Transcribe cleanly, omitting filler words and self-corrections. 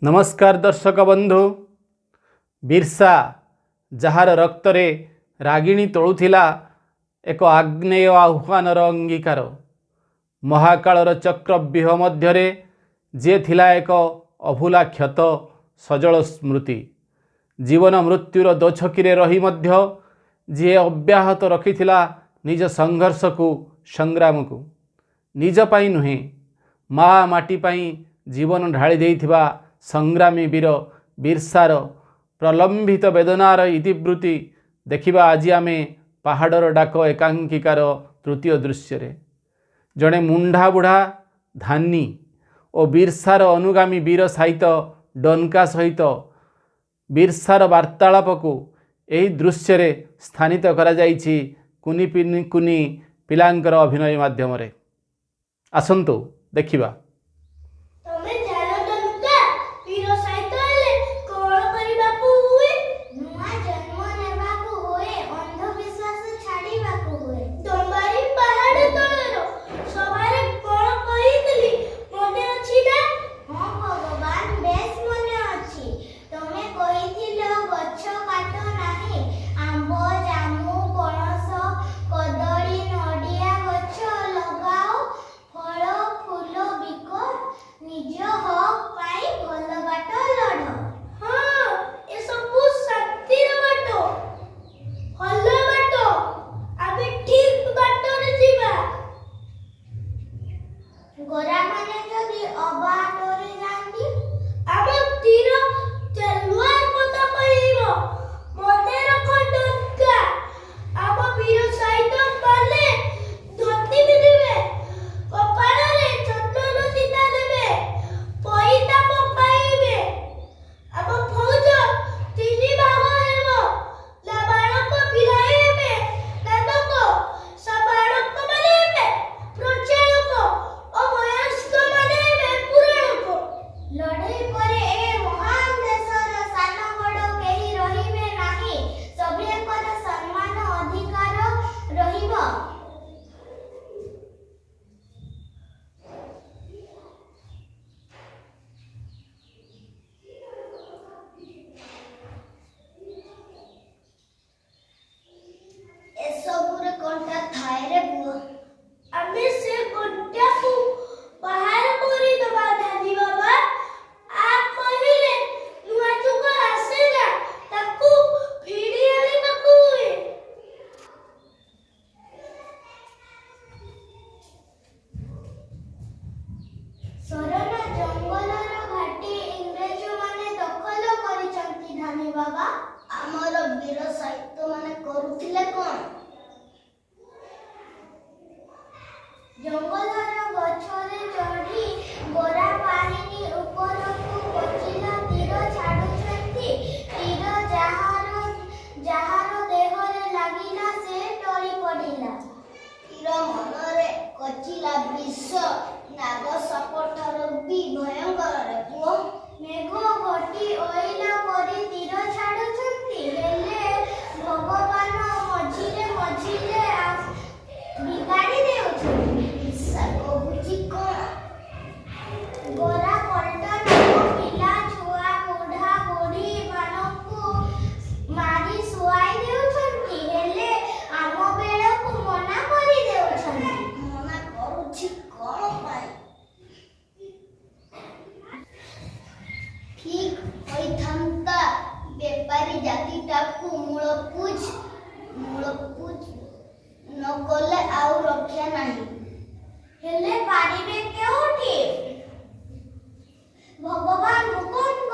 नमस्कार दर्शक बंधु। बिरसा जार रक्तरे रागिणी तोलुथिला एक आग्नेय आह्वानर अंगीकार। महाकालर चक्रव्यूह मध्यरे जे थिला एक अभूला क्षत सजल स्मृति। जीवन मृत्युर दोछकीरे रही मध्य जे अब्याहत रखिथिला निज संघर्ष को संग्राम को। निज पाई नुहे माँ माटी पाई जीवन ढाली देइथिबा संग्रामी वीर बिरसार प्रलंबित वेदनार इतिवृत्ति देखिबा आज आमे पहाड़र डाक एकांकिकार तृतीय दृश्य। जड़े मुंडा बुढ़ा धानी और बिरसार अनुगामी वीर सहित डनका सहित बिरसार वार्तालाप को यही दृश्य रे स्थानित करा जाइछि कुनी कुनी पिलांकर अभिनय माध्यम। आसंतु देखिबा। बेपारी जाति टाकू मूलपूज न कले आउ रक्षा नाही हेले पारिबे केउठी भगवान मुकुंद